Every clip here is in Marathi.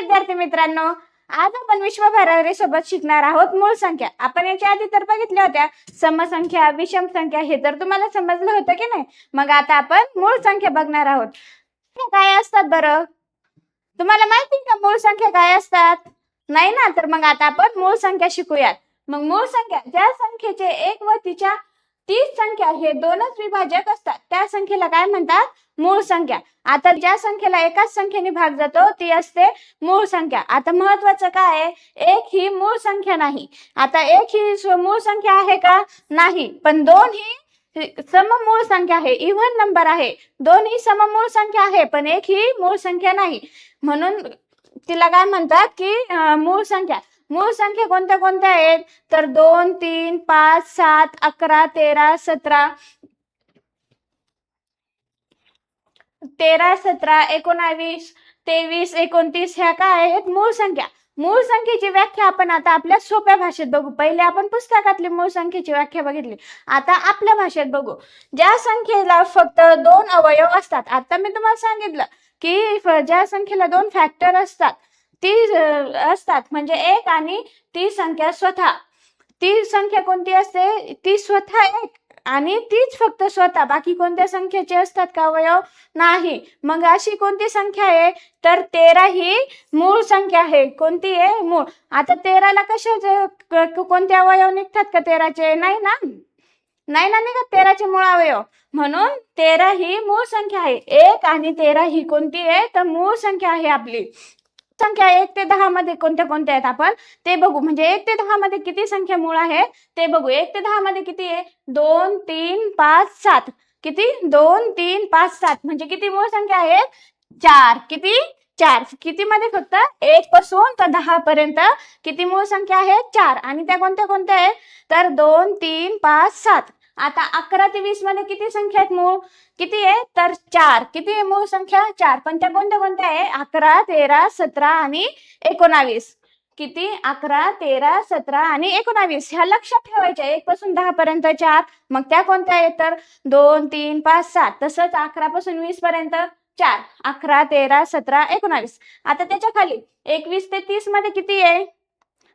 विद्यार्थी मित्रांनो, आज आपण विश्व भरारी सोबत शिकणार आहोत मूळ संख्या। आपण याच्या आधी तर बघितल्या होत्या समसंख्या, विषम संख्या, हे तर तुम्हाला समजलं होतं की नाही। मग आता आपण मूळ संख्या बघणार आहोत। काय असतात बरं, तुम्हाला माहिती का मूळ संख्या काय असतात? नाही ना, तर मग आता आपण मूळ संख्या शिकूयात। मग मूळ संख्या ज्या संख्येचे एक व तिच्या 30 संख्या हे दोनच विभाजक असतात त्या संख्येला काय म्हणतात? मूळ संख्या। आता ज्या संख्येला एकाच संख्येने भाग जातो ती असते मूळ संख्या। आता महत्त्वाचं काय आहे, एक ही मूळ संख्या नाही। आता एक ही मूळ संख्या आहे का? नाही, पण दोन ही सममूळ संख्या आहे, इव्हन नंबर आहे। दोन ही सममूळ संख्या आहे पण एक ही मूळ संख्या नाही, म्हणून तिला काय म्हणतात की मूळ संख्या। मूळ संख्या कोणत्या कोणत्या आहेत तर 2, 3, 5, 7, 11, 13, 17, 19, 23, 29 ह्या काय आहेत? मूळ संख्या। मूळ संख्येची व्याख्या आपण आता आपल्या सोप्या भाषेत बघू। पहिले आपण पुस्तकातली मूळ संख्येची व्याख्या बघितली, आता आपल्या भाषेत बघू। ज्या संख्येला फक्त 2 अवयव असतात, आता मी तुम्हाला सांगितलं की ज्या संख्येला 2 फॅक्टर असतात ती असतात, म्हणजे एक आणि ती संख्या स्वतः। ती संख्या कोणती असते? ती स्वतः एक आणि तीच फक्त स्वतः, बाकी कोणत्या संख्येचे असतात का अवयव? नाही। मग अशी कोणती संख्या आहे तर 13 ही मूळ संख्या आहे। कोणती आहे? मूळ। आता 13 ला कशाचे कोणते अवयव निघतात का 13 चे? नाही ना, नाही ना निघत 13 चे मूळ अवयव, म्हणून 13 ही मूळ संख्या आहे। 1 आणि 13 ही कोणती आहे तर मूळ संख्या आहे आपली। संख्या 1 ते 10 मध्ये कोणत्या कोणत्या आहेत आपण ते बघू। म्हणजे 1 ते 10 मध्ये किती संख्या मूळ आहे ते बघू। 1 ते 10 मध्ये किती आहे? 2, 3, 5, 7। किती? 2, 3, 5, 7 म्हणजे किती मूळ संख्या आहेत? 4। किती? 4। किती मध्ये? फक्त 1 पासून तर 10 पर्यंत किती मूळ संख्या आहेत? 4। आणि त्या कोणत्या कोणत्या आहेत तर 2, 3, 5, 7। आता 11 ते 20 मध्ये किती संख्या आहेत मूळ? किती आहे तर 4। किती आहे मूळ संख्या? 4। पण त्या कोणत्या कोणत्या आहे? 11, 13, 17 आणि 19। किती? 11, 13, 17 आणि 19 ह्या लक्षात ठेवायच्या। 1 पासून 10 पर्यंत 4। मग त्या कोणत्या आहेत तर 2, 3, 5, 7। तसंच 11 पासून 20 पर्यंत 4। 11, 13, 17, 19। आता त्याच्या खाली 21 ते 30 मध्ये किती आहे?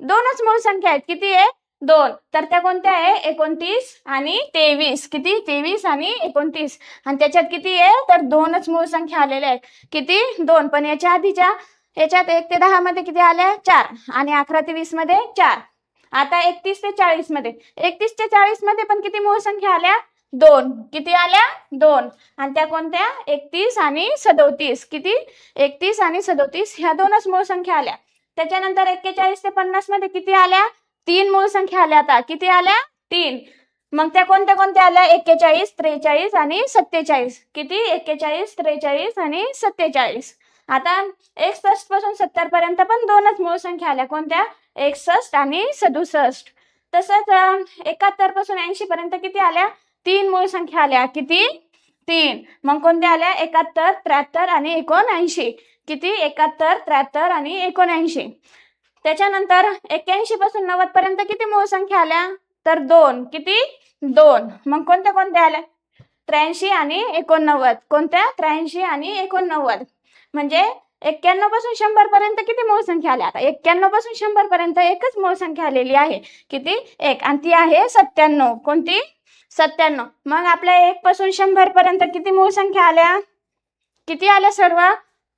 दोनच मूळ संख्या आहेत। किती आहे? 2। तर त्या कोणत्या आहे? 29 आणि 23। किती? 23 आणि 29। आणि त्याच्यात किती आहे तर दोनच मूळ संख्या आलेल्या आहेत। किती? 2। पण याच्या आधीच्या याच्यात 1 ते 10 मध्ये किती आल्या? 4 आणि 11 ते 20 मध्ये 4। आता 31 ते 40 मध्ये 31 ते 40 मध्ये पण किती मूळ संख्या आल्या? 2। किती आल्या? 2। आणि त्या कोणत्या? 31 आणि 37। किती? 31 आणि 37 ह्या दोनच मूळ संख्या आल्या। त्याच्यानंतर 41 ते 50 मध्ये किती आल्या? 3 मूळ संख्या आल्या। आता किती आल्या? 3। मग त्या कोणत्या कोणत्या आल्या? 41, 43 आणि 47। किती? 41, 43 आणि 47। आता 61 पासून 70 पर्यंत पण दोनच मूळ संख्या आल्या। कोणत्या? 61 आणि 67। तसंच 71 पासून 80 पर्यंत किती आल्या? 3 मूळ संख्या आल्या। किती? 3। मग कोणत्या आल्या? 71, 73 आणि 79। किती? 71, 73 आणि 79। त्याच्यानंतर 81 पासून 90 पर्यंत किती मूळ संख्या आल्या तर 2। किती? 2। मग कोणत्या कोणत्या आल्या? 83 आणि 89। कोणत्या? 83 आणि 89। म्हणजे 91 पासून 100 पर्यंत किती मूळ संख्या आल्या? आता 91 पासून 100 पर्यंत एकच मूळ संख्या आलेली आहे। किती? 1 आणि ती आहे 97। कोणती? 97। मग आपल्या 1 पासून 100 पर्यंत किती मूळ संख्या आल्या? किती आल्या सर्व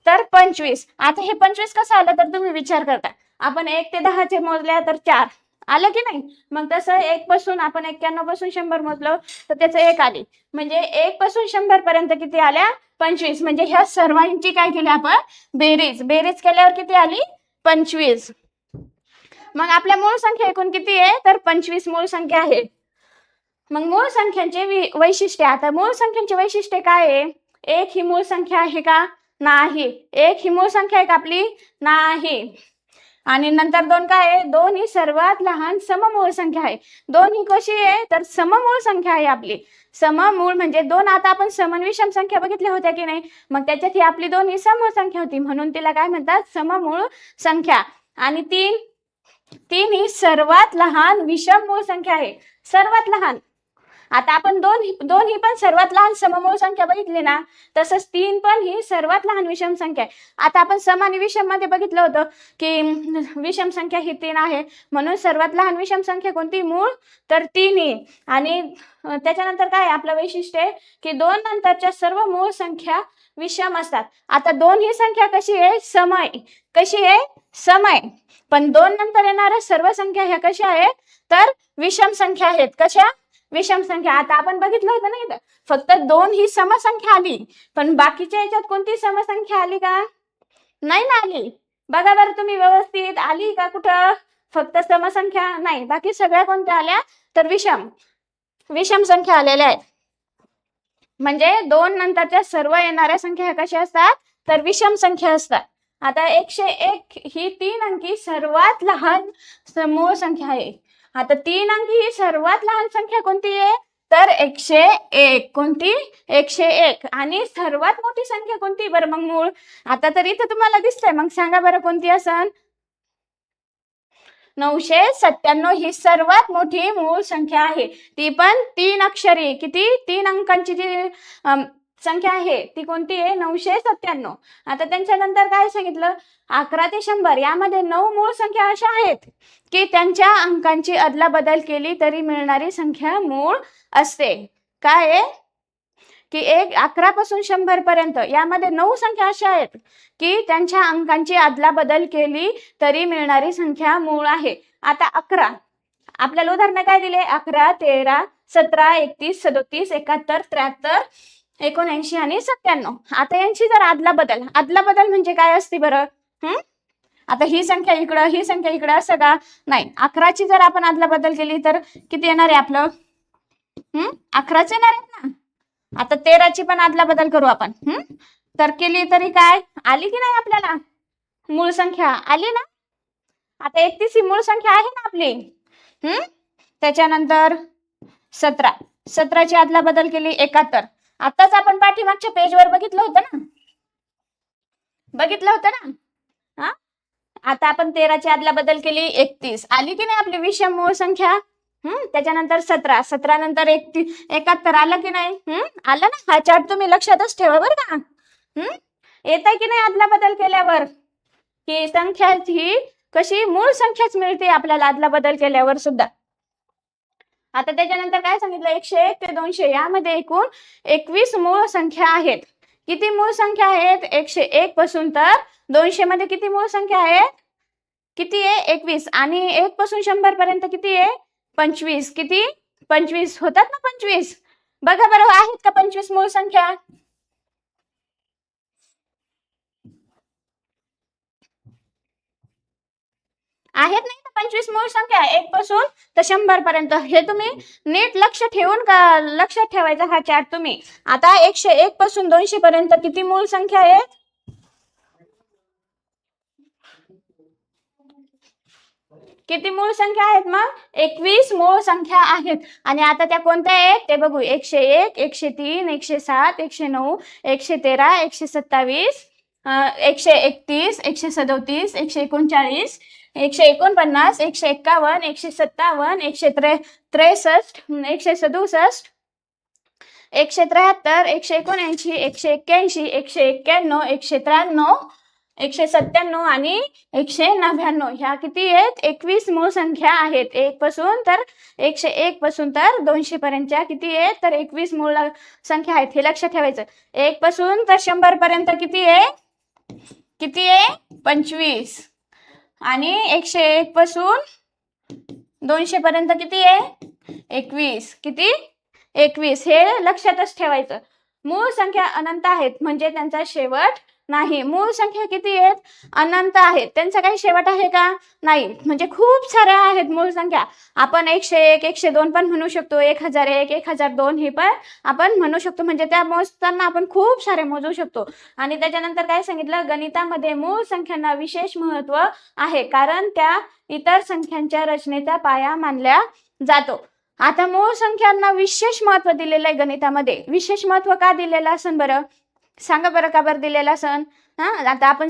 तर 25। आता हे 25 कसं आलं तर तुम्ही विचार करता, आपण 1 ते 10 चे मोजल्या तर 4 आलं की नाही। मग तसं 1 पासून आपण 91 पासून 100 मोजलं तर त्याचं 1 आली, म्हणजे 1 पासून 100 पर्यंत किती आल्या? 25। म्हणजे ह्या सर्वांची काय केली आपण? बेरीज केल्यावर किती आली? 25। मग आपल्या मूळ संख्या एकूण किती आहे तर 25 मूळ संख्या आहे। मग मूळ संख्यांचे वैशिष्ट्य, आता मूळ संख्यांचे वैशिष्ट्य काय आहे? 1 ही मूळ संख्या आहे का? नाही। 1 ही मूळ संख्या आहे का आपली? नाही। आणि नंतर 2 काय आहे? 2 ही सर्वात लहान सममूळ संख्या आहे। 2 ही कशी आहे तर सममूळ संख्या आहे आपली। सममूळ म्हणजे 2, आता आपण सम आणि विषम संख्या बघितल्या होत्या की नाही, मग त्याच्यात ही आपली 2 ही सममूळ संख्या होती, म्हणून तिला काय म्हणतात? सममूळ संख्या। आणि 3 ही सर्वात लहान विषम मूळ संख्या आहे। सर्वात लहान आता आपण दोन ही पण सर्वात लहान सममूळ संख्या बघितली ना, तसंच 3 पण ही सर्वात लहान विषम संख्या आहे. आता आपण सम आणि विषम मध्ये बघितलं होतं की विषम संख्या ही 3 आहे, म्हणून सर्वात लहान विषम संख्या कोणती? मूळ तर 3 ही. आणि त्याच्यानंतर काय आपलं वैशिष्ट्य आहे की 2 नंतरच्या सर्व मूळ संख्या विषम असतात. आता 2 ही संख्या कशी आहे? सम आहे. कशी आहे? सम आहे. पण 2 नंतर येणाऱ्या सर्व संख्या ह्या कशा आहेत? तर विषम संख्या आहेत. कशा? विषम संख्या. आता आपण बघितलं होतं ना, इथं फक्त 2 ही समसंख्या आली, पण बाकीच्या याच्यात कोणती समसंख्या आली का? नाही ना आली. बघा बरं तुम्ही व्यवस्थित, आली का कुठं? फक्त समसंख्या नाही, बाकी सगळ्या कोणत्या आल्या? तर विषम संख्या आलेल्या आहेत. म्हणजे 2 नंतरच्या सर्व येणाऱ्या संख्या ह्या कशा असतात? तर विषम संख्या असतात. आता 101 ही 3 अंकी सर्वात लहान मूळ संख्या आहे. आता 3 अंकी ही सर्वात लहान संख्या कोणती आहे? तर 101. कोणती? 101. आणि सर्वात मोठी संख्या कोणती बरं मग मूळ? आता तर इथं तुम्हाला दिसतंय, मग सांगा बरं कोणती असन? 997 ही सर्वात मोठी मूळ संख्या आहे. ती पण 3 अक्षरी. किती? 3 अंकांची जी संख्या आहे ती कोणती आहे? 997. आता त्यांच्यानंतर काय सांगितलं? 11 ते 100 यामध्ये 9 मूळ संख्या अशा आहेत की त्यांच्या अंकांची अदलाबदल केली तरी मिळणारी संख्या मूळ असते. काय आहे? की 11 पासून 100 पर्यंत यामध्ये 9 संख्या अशा आहेत की त्यांच्या अंकांची अदलाबदल केली तरी मिळणारी संख्या मूळ आहे. आता 11 आपल्याला उदाहरण काय दिले? 11, 13, 17, 31, 37, 71, 73, 79 आणि 97. आता यांची जर अदलाबदल म्हणजे काय असते बरं? आता ही संख्या इकडं, ही संख्या इकडं असं का? नाही. 11ची जर आपण अदलाबदल केली तर किती येणार आहे आपलं? 11च येणार आहे ना. आता 13ची पण अदलाबदल करू आपण. तर केली तरी काय आली की नाही? आपल्याला मूळ संख्या आली ना. आता 31 ही मूळ संख्या आहे ना आपली. त्याच्यानंतर 17ची अदलाबदल केली 71. आताच आपण पाठीमागच्या पेजवर बघितलं होतं ना. आता आपण 13ची अदलाबदल केली 31. आली की नाही आपली विषम मूळ संख्या? त्याच्यानंतर 17 नंतर 71 आलं की नाही? आलं ना. हा चार्ट तुम्ही लक्षातच ठेवा बरं का. येत आहे की नाही अदलाबदल केल्यावर? की संख्या ही कशी मूळ संख्याच मिळते आपल्याला अदलाबदल केल्यावर सुद्धा. आता त्याच्यानंतर काय सांगितलं? 101 ते 200 यामध्ये एकूण 21 मूळ संख्या आहेत. किती मूळ संख्या आहेत? 101 पासून तर 200 मध्ये किती मूळ संख्या आहेत? किती आहे? 21. आणि 1 पासून 100 पर्यंत किती आहे? 25. किती? 25 होतात ना. 25 बघा बरं, आहेत का 25 मूळ संख्या? आहेत नाही तर 25 मूळ संख्या 1 पासून तर 100 पर्यंत. हे तुम्ही नीट लक्ष ठेवून का लक्षात ठेवायचा हा चार्ट तुम्ही. आता 101 पासून 200 पर्यंत किती मूळ संख्या आहेत? किती मूळ संख्या आहेत मग? 21 मूळ संख्या आहेत. आणि आता त्या कोणत्या आहेत ते बघू. 101, 103, 107, 109, 113, 127, 131, 137, 139, 149, 151, 157, 163, 167, 173, 179, 181, 191, 193, 197 आणि 199 ह्या किती आहेत? 21 मूळ संख्या आहेत. 1 पासून तर 101 पासून तर 200 पर्यंतच्या किती आहेत? तर 21 मूळ संख्या आहेत. हे लक्षात ठेवायचं. 1 पासून तर 100 पर्यंत किती आहे? 25. आणि 101 पासून 200 पर्यंत किती आहे? 21. किती? 21. हे लक्षातच ठेवायचं. मूळ संख्या अनंत आहेत म्हणजे त्यांचा शेवट नाही. मूळ संख्या किती आहेत? अनंत आहेत. त्यांचा काही शेवट आहे का? नाही. म्हणजे खूप साऱ्या आहेत मूळ संख्या. आपण 101, 102 पण म्हणू शकतो, 1001, 1002 हे पण आपण म्हणू शकतो. म्हणजे त्या मोजताना आपण खूप सारे मोजू शकतो. आणि त्याच्यानंतर काय सांगितलं? गणितामध्ये मूळ संख्यांना विशेष महत्त्व आहे कारण त्या इतर संख्यांच्या रचनेचा पाया मानल्या जातो. आता मूळ संख्यांना विशेष महत्त्व दिलेलं आहे गणितामध्ये. विशेष महत्त्व का दिलेलं असेल बरं? सांगा बरं का बरं दिलेला सण. आता आपण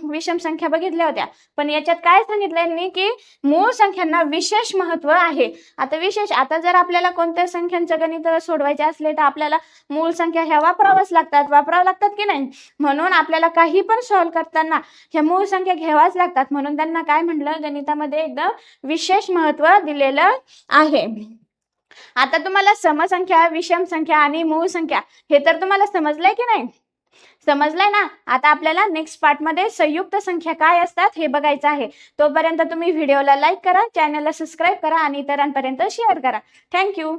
विषम संख्या बघितल्या होत्या, पण याच्यात काय सांगितलं यांनी की मूळ संख्यांना विशेष महत्व आहे. आता जर आपल्याला कोणत्या संख्यांचं गणित सोडवायचे असले तर आपल्याला मूळ संख्या ह्या वापरावं लागतात की नाही. म्हणून आपल्याला काही पण सॉल्व करताना ह्या मूळ संख्या घ्यावाच लागतात. म्हणून त्यांना काय म्हटलं, गणितामध्ये एकदम विशेष महत्व दिलेलं आहे. आता तुम्हाला समसंख्या, विषम संख्या आणि मूळ संख्या हे तर तुम्हाला समजलंय की नाही. समजलंय ना. आता आपल्याला नेक्स्ट पार्ट मध्ये संयुक्त संख्या काय असतात हे बघायचं आहे. तोपर्यंत तुम्ही व्हिडिओला लाईक करा, चॅनलला सबस्क्राईब करा आणि इतरांपर्यंत शेअर करा. थँक्यू.